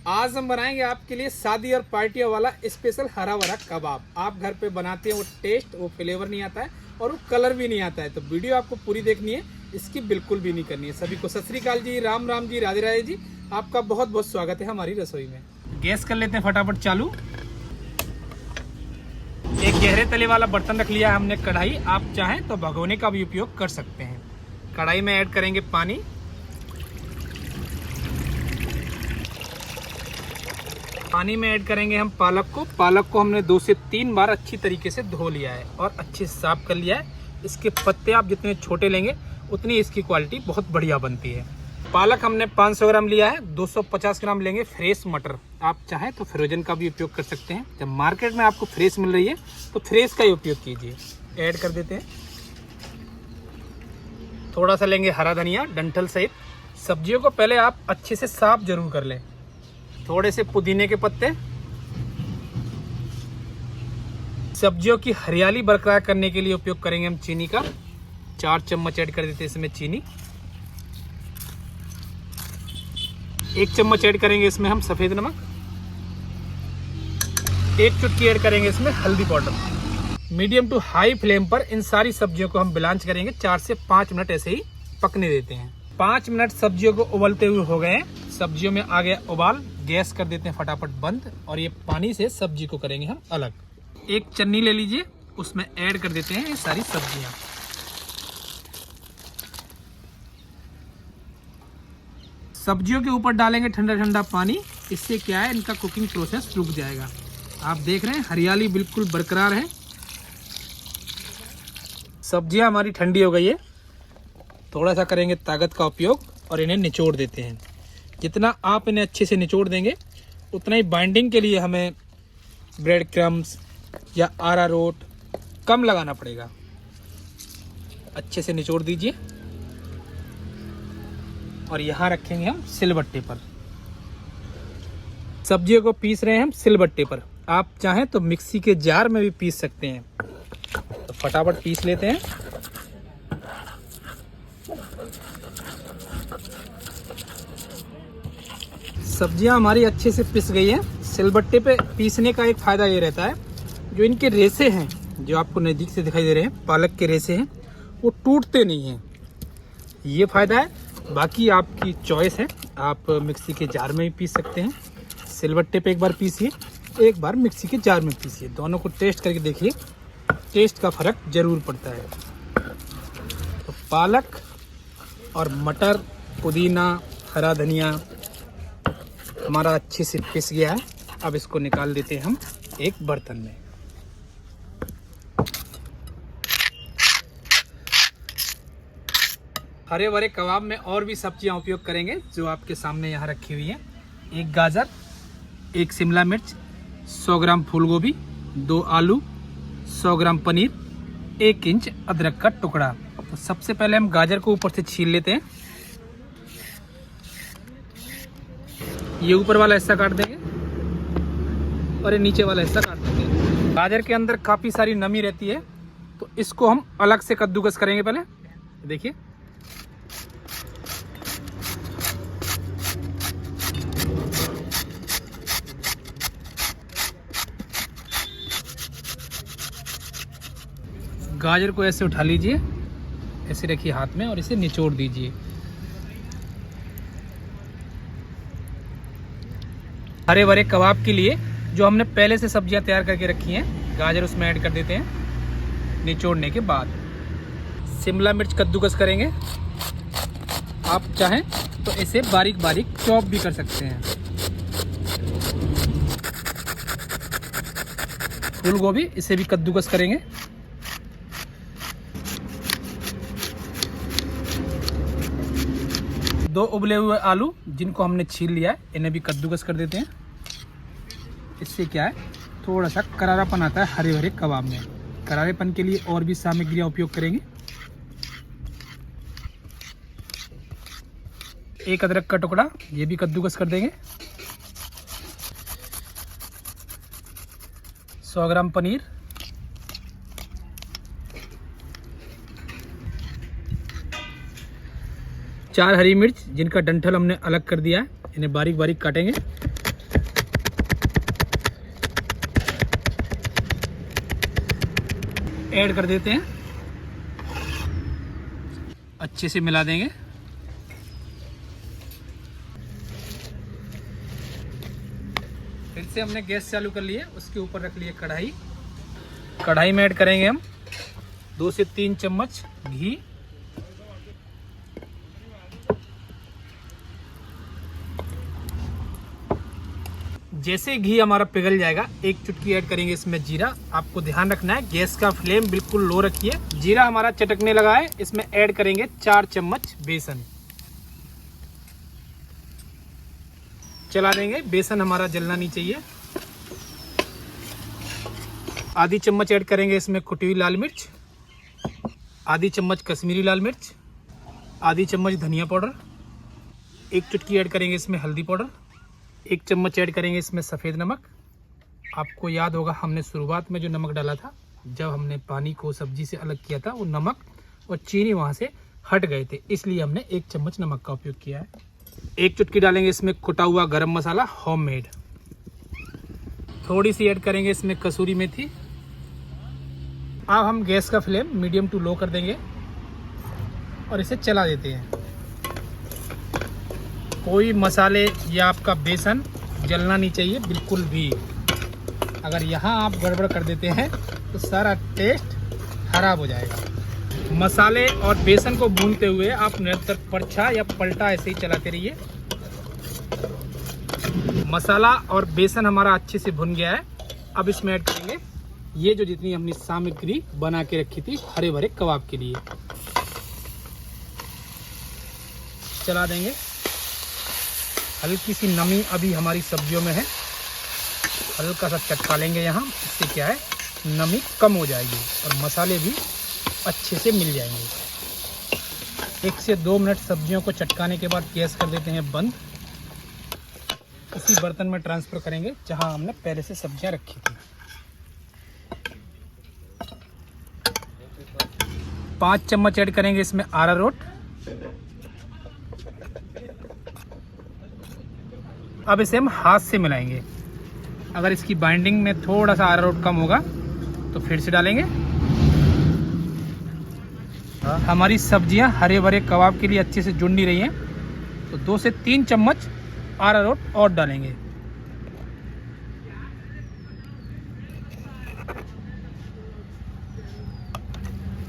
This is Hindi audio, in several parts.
आज हम बनाएंगे आपके लिए शादी और पार्टियों वाला स्पेशल हरा भरा कबाब। आप घर पे बनाते हैं, वो टेस्ट, वो फ्लेवर नहीं आता है और वो कलर भी नहीं आता है। तो वीडियो आपको पूरी देखनी है, इसकी बिल्कुल भी नहीं करनी है। सभी को सत श्री अकाल जी, राम राम जी, राधे राधे जी। आपका बहुत बहुत स्वागत है हमारी रसोई में। गैस कर लेते हैं फटाफट चालू। एक गहरे तले वाला बर्तन रख लिया है हमने, कढ़ाई। आप चाहें तो भगोने का भी उपयोग कर सकते हैं। कढ़ाई में ऐड करेंगे पानी। पानी में ऐड करेंगे हम पालक को। पालक को हमने 2 से 3 बार अच्छी तरीके से धो लिया है और अच्छे से साफ कर लिया है। इसके पत्ते आप जितने छोटे लेंगे उतनी इसकी क्वालिटी बहुत बढ़िया बनती है। पालक हमने 500 ग्राम लिया है। 250 ग्राम लेंगे फ्रेश मटर। आप चाहें तो फ्रोजन का भी उपयोग कर सकते हैं। जब मार्केट में आपको फ्रेश मिल रही है तो फ्रेश का ही उपयोग कीजिए। ऐड कर देते हैं। थोड़ा सा लेंगे हरा धनिया डंठल सहित। सब्जियों को पहले आप अच्छे से साफ जरूर कर लें। थोड़े से पुदीने के पत्ते। सब्जियों की हरियाली बरकरार करने के लिए उपयोग करेंगे हम चीनी का। 4 चम्मच ऐड कर देते हैं इसमें चीनी। 1 चम्मच ऐड करेंगे इसमें हम सफेद नमक। 1 चुटकी ऐड करेंगे इसमें हल्दी powder. Medium to high flame पर इन सारी सब्जियों को हम ब्लांच करेंगे। 4 से 5 मिनट ऐसे ही पकने देते हैं। 5 मिनट सब्जियों को उबलते हुए हो गए हैं। सब्जियों में आ गया उबाल। गैस कर देते हैं फटाफट बंद और ये पानी से सब्जी को करेंगे हम अलग। एक चन्नी ले लीजिए, उसमें ऐड कर देते हैं ये सारी सब्जियां। सब्जियों के ऊपर डालेंगे ठंडा ठंडा पानी। इससे क्या है, इनका कुकिंग प्रोसेस रुक जाएगा। आप देख रहे हैं हरियाली बिल्कुल बरकरार है। सब्जियां हमारी ठंडी हो गई है। थोड़ा सा करेंगे ताकत का उपयोग और इन्हें निचोड़ देते हैं। जितना आप इन्हें अच्छे से निचोड़ देंगे उतना ही बाइंडिंग के लिए हमें ब्रेड क्रम्स या अरारोट कम लगाना पड़ेगा। अच्छे से निचोड़ दीजिए और यहाँ रखेंगे हम सिलबट्टे पर। सब्जियों को पीस रहे हैं हम सिलबट्टे पर। आप चाहें तो मिक्सी के जार में भी पीस सकते हैं। तो फटाफट पीस लेते हैं। सब्जियां हमारी अच्छे से पिस गई हैं। सिलबट्टे पे पीसने का एक फ़ायदा ये रहता है, जो इनके रेशे हैं, जो आपको नज़दीक से दिखाई दे रहे हैं, पालक के रेशे हैं, वो टूटते नहीं हैं। ये फ़ायदा है। बाकी आपकी चॉइस है। आप मिक्सी के जार में भी पीस सकते हैं। सिलबट्टे पे एक बार पीसिए, एक बार मिक्सी के जार में पीसिए। दोनों को टेस्ट करके देखिए, टेस्ट का फ़र्क ज़रूर पड़ता है। तो पालक और मटर, पुदीना, हरा धनिया हमारा अच्छे से पिस गया है। अब इसको निकाल देते हैं हम एक बर्तन में। हरे भरे कबाब में और भी सब्जियां उपयोग करेंगे जो आपके सामने यहाँ रखी हुई हैं। 1 गाजर, 1 शिमला मिर्च, 100 ग्राम फूल गोभी, 2 आलू, 100 ग्राम पनीर, 1 इंच अदरक का टुकड़ा। तो सबसे पहले हम गाजर को ऊपर से छील लेते हैं। ये ऊपर वाला हिस्सा काट देंगे और ये नीचे वाला हिस्सा काट देंगे। गाजर के अंदर काफ़ी सारी नमी रहती है, तो इसको हम अलग से कद्दूकस करेंगे। पहले देखिए, गाजर को ऐसे उठा लीजिए, ऐसे रखिए हाथ में और इसे निचोड़ दीजिए। हरे भरे कबाब के लिए जो हमने पहले से सब्जियां तैयार करके रखी हैं, गाजर उसमें ऐड कर देते हैं। निचोड़ने के बाद शिमला मिर्च कद्दूकस करेंगे। आप चाहें तो इसे बारीक बारीक चॉप भी कर सकते हैं। फूल गोभी, इसे भी कद्दूकस करेंगे। दो उबले हुए आलू जिनको हमने छील लिया है, इन्हें भी कद्दूकस कर देते हैं। इससे क्या है, थोड़ा सा करारापन आता है हरे भरे कबाब में। करारेपन के लिए और भी सामग्रियां उपयोग करेंगे। 1 अदरक का टुकड़ा, ये भी कद्दूकस कर देंगे। 100 ग्राम पनीर, 4 हरी मिर्च जिनका डंठल हमने अलग कर दिया है, इन्हें बारीक बारीक काटेंगे। ऐड कर देते हैं, अच्छे से मिला देंगे। फिर से हमने गैस चालू कर लिया, उसके ऊपर रख लिए कढ़ाई। कढ़ाई में ऐड करेंगे हम 2 से 3 चम्मच घी। जैसे घी हमारा पिघल जाएगा, 1 चुटकी ऐड करेंगे इसमें जीरा। आपको ध्यान रखना है गैस का फ्लेम बिल्कुल लो रखिए। जीरा हमारा चटकने लगा है, इसमें ऐड करेंगे 4 चम्मच बेसन। चला देंगे, बेसन हमारा जलना नहीं चाहिए। आधी चम्मच ऐड करेंगे इसमें कुटी हुई लाल मिर्च, आधी चम्मच कश्मीरी लाल मिर्च, आधी चम्मच धनिया पाउडर, 1 चुटकी ऐड करेंगे इसमें हल्दी पाउडर, 1 चम्मच ऐड करेंगे इसमें सफ़ेद नमक। आपको याद होगा हमने शुरुआत में जो नमक डाला था, जब हमने पानी को सब्जी से अलग किया था, वो नमक और चीनी वहाँ से हट गए थे, इसलिए हमने 1 चम्मच नमक का उपयोग किया है। 1 चुटकी डालेंगे इसमें कुटा हुआ गरम मसाला होममेड। थोड़ी सी ऐड करेंगे इसमें कसूरी मेथी। अब हम गैस का फ्लेम मीडियम टू लो कर देंगे और इसे चला देते हैं। कोई मसाले या आपका बेसन जलना नहीं चाहिए बिल्कुल भी। अगर यहाँ आप गड़बड़ कर देते हैं तो सारा टेस्ट खराब हो जाएगा। मसाले और बेसन को भूनते हुए आप निरंतर परछा या पलटा ऐसे ही चलाते रहिए। मसाला और बेसन हमारा अच्छे से भुन गया है। अब इसमें ऐड करेंगे ये जो जितनी हमने सामग्री बना के रखी थी हरे भरे कबाब के लिए, चला देंगे। हल्की सी नमी अभी हमारी सब्जियों में है, हल्का सा चटका लेंगे यहाँ, इससे क्या है नमी कम हो जाएगी और मसाले भी अच्छे से मिल जाएंगे। 1 से 2 मिनट सब्जियों को चटकाने के बाद गैस कर देते हैं बंद। इसी बर्तन में ट्रांसफ़र करेंगे जहाँ हमने पहले से सब्जियाँ रखी थी। 5 चम्मच ऐड करेंगे इसमें अरारोट। अब इसे हम हाथ से मिलाएंगे। अगर इसकी बाइंडिंग में थोड़ा सा अरारोट कम होगा तो फिर से डालेंगे। हमारी सब्जियां हरे भरे कबाब के लिए अच्छे से जुड़ नहीं रही हैं, तो 2 से 3 चम्मच अरारोट और डालेंगे।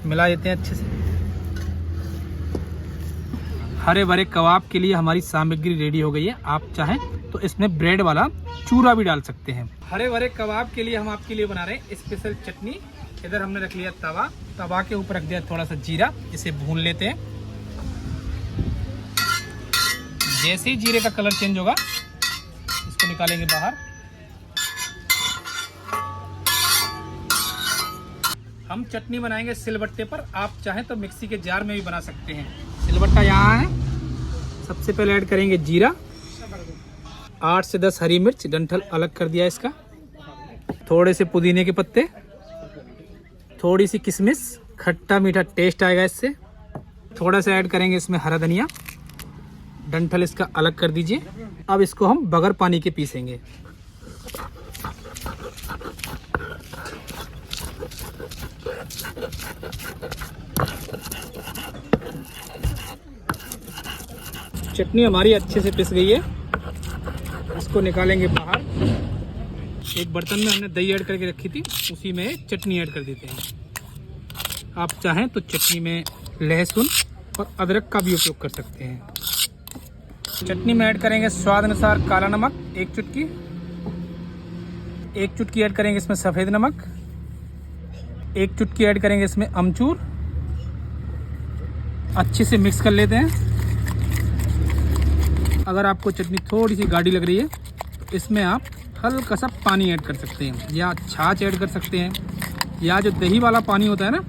मिला देते हैं अच्छे से। हरे भरे कबाब के लिए हमारी सामग्री रेडी हो गई है। आप चाहें तो इसमें ब्रेड वाला चूरा भी डाल सकते हैं। हरे भरे कबाब के लिए हम आपके लिए बना रहे हैं स्पेशल चटनी। इधर हमने रख लिया तवा, तवा के ऊपर रख दिया थोड़ा सा जीरा, इसे भून लेते हैं। जैसे ही जीरे का कलर चेंज होगा इसको निकालेंगे बाहर। हम चटनी बनाएंगे सिलबट्टे पर, आप चाहें तो मिक्सी के जार में भी बना सकते हैं। सिलबट्टा यहाँ है। सबसे पहले ऐड करेंगे जीरा, 8 से 10 हरी मिर्च, डंठल अलग कर दिया इसका, थोड़े से पुदीने के पत्ते, थोड़ी सी किशमिश, खट्टा मीठा टेस्ट आएगा इससे। थोड़ा सा ऐड करेंगे इसमें हरा धनिया, डंठल इसका अलग कर दीजिए। अब इसको हम बगैर पानी के पीसेंगे। चटनी हमारी अच्छे से पिस गई है, इसको निकालेंगे बाहर। एक बर्तन में हमने दही ऐड करके रखी थी, उसी में चटनी ऐड कर देते हैं। आप चाहें तो चटनी में लहसुन और अदरक का भी उपयोग कर सकते हैं। चटनी में ऐड करेंगे स्वाद अनुसार काला नमक 1 चुटकी, 1 चुटकी ऐड करेंगे इसमें सफ़ेद नमक, 1 चुटकी ऐड करेंगे इसमें अमचूर। अच्छे से मिक्स कर लेते हैं। अगर आपको चटनी थोड़ी सी गाढ़ी लग रही है तो इसमें आप हल्का सा पानी ऐड कर सकते हैं या छाछ ऐड कर सकते हैं, या जो दही वाला पानी होता है ना,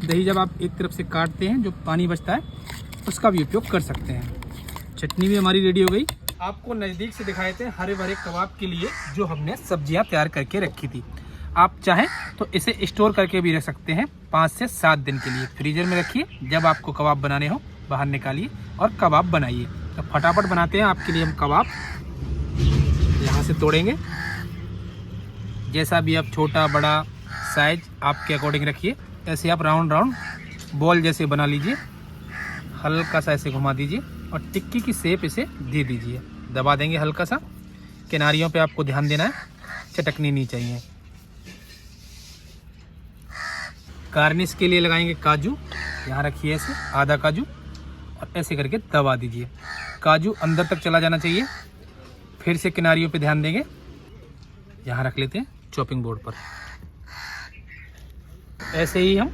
दही जब आप एक तरफ से काटते हैं जो पानी बचता है उसका भी उपयोग कर सकते हैं। चटनी भी हमारी रेडी हो गई। आपको नज़दीक से दिखाए थे हरे भरे कबाब के लिए जो हमने सब्जियां तैयार करके रखी थी। आप चाहें तो इसे स्टोर करके भी रख सकते हैं 5 से 7 दिन के लिए। फ्रीजर में रखिए, जब आपको कबाब बनाने हो बाहर निकालिए और कबाब बनाइए। तो फटाफट बनाते हैं आपके लिए हम कबाब। यहाँ से तोड़ेंगे, जैसा भी आप छोटा बड़ा साइज आपके अकॉर्डिंग रखिए। ऐसे आप राउंड राउंड बॉल जैसे बना लीजिए, हल्का सा ऐसे घुमा दीजिए और टिक्की की शेप इसे दे दीजिए। दबा देंगे हल्का सा, किनारियों पे आपको ध्यान देना है, चटकनी नहीं चाहिए। गार्निश के लिए लगाएंगे काजू, यहाँ रखिए ऐसे आधा काजू और ऐसे करके दबा दीजिए। काजू अंदर तक चला जाना चाहिए। फिर से किनारियों पे ध्यान देंगे, यहाँ रख लेते हैं चॉपिंग बोर्ड पर। ऐसे ही हम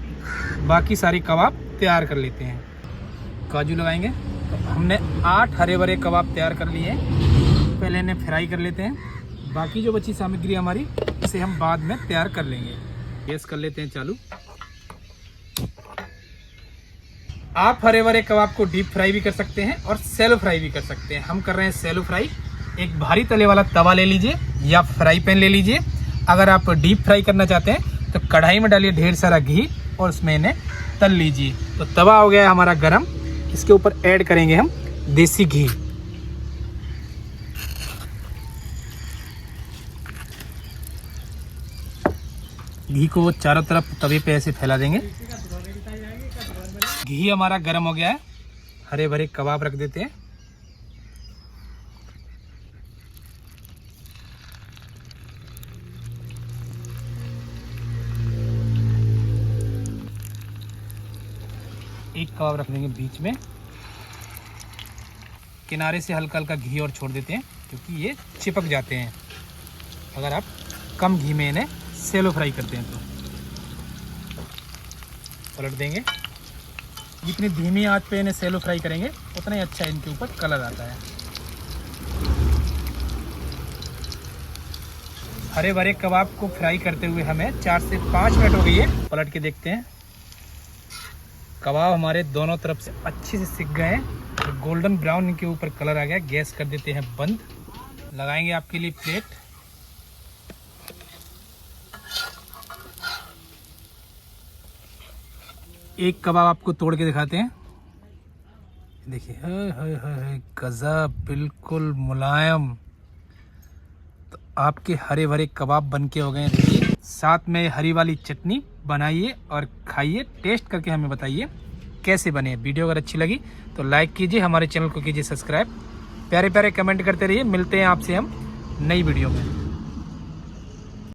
बाकी सारी कबाब तैयार कर लेते हैं। काजू लगाएंगे, तो हमने 8 हरे भरे कबाब तैयार कर लिए हैं। पहले इन्हें फ्राई कर लेते हैं, बाकी जो बची सामग्री हमारी इसे हम बाद में तैयार कर लेंगे। गैस कर लेते हैं चालू। आप हरे भरे कबाब को डीप फ्राई भी कर सकते हैं और सैलो फ्राई भी कर सकते हैं। हम कर रहे हैं सैलो फ्राई। एक भारी तले वाला तवा ले लीजिए या फ्राई पैन ले लीजिए। अगर आप डीप फ्राई करना चाहते हैं तो कढ़ाई में डालिए ढेर सारा घी और उसमें इन्हें तल लीजिए। तो तवा हो गया है हमारा गरम, इसके ऊपर ऐड करेंगे हम देसी घी। घी को चारों तरफ तवे पे ऐसे फैला देंगे। घी हमारा गर्म हो गया है, हरे भरे कबाब रख देते हैं। एक कबाब रख देंगे बीच में, किनारे से हल्का हल्का घी और छोड़ देते हैं क्योंकि ये चिपक जाते हैं अगर आप कम घी में इन्हें सैलो फ्राई करते हैं तो। पलट देंगे। जितनी धीमी आंच पे इन्हें सैलो फ्राई करेंगे उतना ही अच्छा इनके ऊपर कलर आता है। हरे भरे कबाब को फ्राई करते हुए हमें 4 से 5 मिनट हो गई है। पलट के देखते हैं, कबाब हमारे दोनों तरफ से अच्छे से सिक गए हैं, तो गोल्डन ब्राउन इनके ऊपर कलर आ गया। गैस कर देते हैं बंद। लगाएंगे आपके लिए प्लेट। एक कबाब आपको तोड़ के दिखाते हैं। देखिए, गजब, बिल्कुल मुलायम। तो आपके हरे भरे कबाब बनके हो गए हैं। देखिए, साथ में हरी वाली चटनी बनाइए और खाइए। टेस्ट करके हमें बताइए कैसे बने। वीडियो अगर अच्छी लगी तो लाइक कीजिए, हमारे चैनल को कीजिए सब्सक्राइब। प्यारे प्यारे कमेंट करते रहिए। मिलते हैं आपसे हम नई वीडियो में।